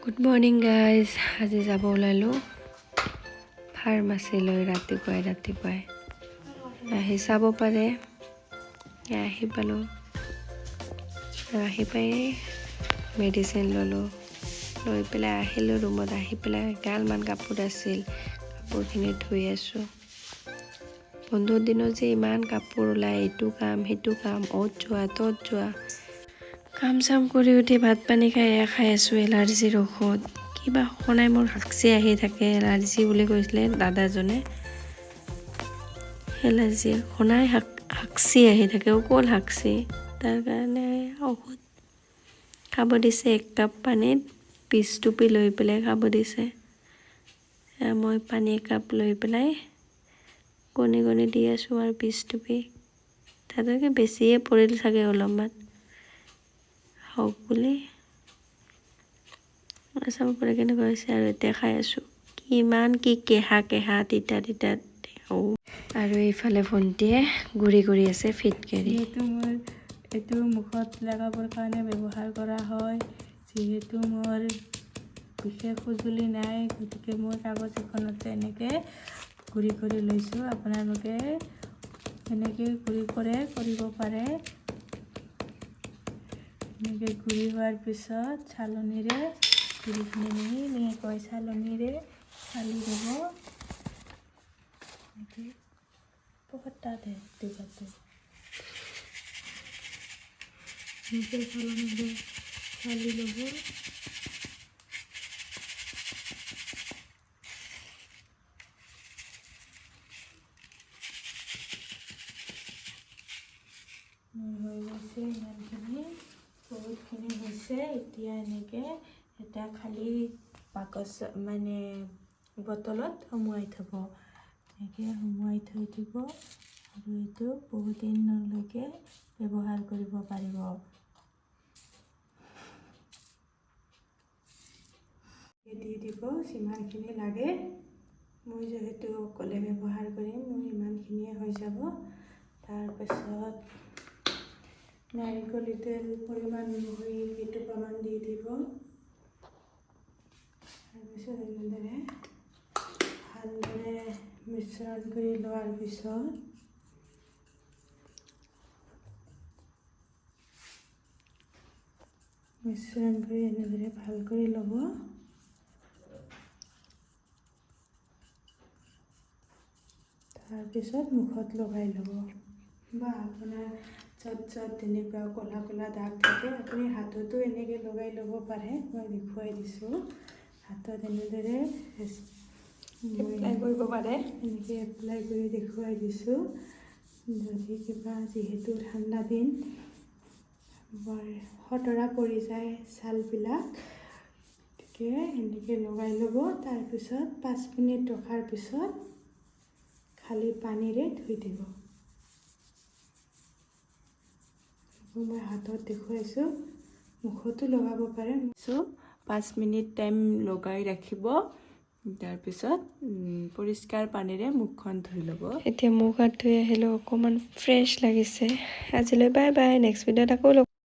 Good morning guys. আজি যাব ওলালোঁ ফাৰ্মাচীলৈ ৰাতিপুৱাই আহি চাব পাৰে। আহি পালোঁ, আহি পাই মেডিচিন ল'লোঁ, লৈ পেলাই আহিলোঁ ৰুমত। আহি পেলাই এগালমান কাপোৰ আছিল, কাপোৰখিনি ধুই আছোঁ। বন্ধুৰ দিনত যে ইমান কাপোৰ ওলায়, এইটো কাম সেইটো কাম, অ'ত যোৱা ত'ত যোৱা। কাম চাম কৰি উঠি ভাত পানী খাই আছোঁ। এলাৰ্জিৰ ঔষধ কিবা সঘনাই মোৰ হাঁচি আহি থাকে। এলাৰ্জি বুলি কৈছিলে দাদাজনে। এলাৰ্জি সঘনাই হাঁচি আহি থাকে, অকল হাঁচি। তাৰ কাৰণে ঔষধ খাব দিছে। 1 কাপ পানীত 20 টোপি লৈ পেলাই খাব দিছে। মই পানী 1 কাপ লৈ পেলাই কণী দি আছোঁ আৰু 20 টোপি। তাতকৈ বেছিয়ে পৰিল চাগে অলপমান, হওক বুলি। চাব পাৰে কেনেকুৱা হৈছে। আৰু এতিয়া খাই আছোঁ। কিমান কি কেহা তিতা আৰু এইফালে ভণ্টিয়ে গুৰি কৰি আছে ফিটকাৰি। এইটো মুখত লগাবৰ কাৰণে ব্যৱহাৰ কৰা হয়। যিহেতু মোৰ বিশেষ সঁজুলি নাই, গতিকে মই কাগজ এখনতে এনেকৈ গুৰি কৰি লৈছোঁ। আপোনালোকে এনেকৈ গুৰি কৰিব পাৰে। এনেকৈ গুৰি হোৱাৰ পিছত চালনীৰে গুৰিখিনি মিহিকৈ চালনীৰে চালি দিব। এনেকৈ বহুত তাতে দিবাটো এনেকৈ চালনীৰে চালি ল'ব। হৈ গৈছে ইমানখিনি, বহুতখিনি হৈছে। এতিয়া এনেকৈ এটা খালী বাকচ মানে বটলত সুমুৱাই থ'ব। এনেকৈ সুমুৱাই থৈ দিব আৰু এইটো বহুত দিনলৈকে ব্যৱহাৰ কৰিব পাৰিব। দি দিব যিমানখিনি লাগে। মই যিহেতু অকলে ব্যৱহাৰ কৰিম, মোৰ ইমানখিনিয়ে হৈ যাব। তাৰপিছত নাৰিকল তেল পৰিমাণ অনুসৰি কেইটোপামান দি দিব। তাৰপিছত এনেদৰে ভালদৰে মিশ্ৰণ কৰি লোৱাৰ পিছত এনেদৰে ভাল কৰি ল'ব। তাৰপিছত মুখত লগাই ল'ব, বা আপোনাৰ য'ত তেনেকুৱা ক'লা দাগ থাকে আপুনি হাততো এনেকৈ লগাই ল'ব পাৰে। মই দেখুৱাই দিছোঁ। হাতত এনেদৰে এপ্লাই কৰিব পাৰে। এনেকৈ এপ্লাই কৰি দেখুৱাই দিছোঁ। যদি কিবা, যিহেতু ঠাণ্ডা দিন, বৰ খতৰা পৰি যায় ছালবিলাক, গতিকে এনেকৈ লগাই ল'ব। তাৰপিছত 5 মিনিট ৰখাৰ পিছত খালী পানীৰে ধুই দিব। মই হাতত দেখুৱাইছোঁ, মুখতো লগাব পাৰে। 5 মিনিট টাইম লগাই ৰাখিব। তাৰপিছত পৰিষ্কাৰ পানীৰে মুখখন ধুই ল'ব। এতিয়া মুখ হাত ধুই আহিলোঁ, অকণমান ফ্ৰেছ লাগিছে। আজিলৈ বাই বাই। নেক্সট ভিডিঅ'ত আকৌ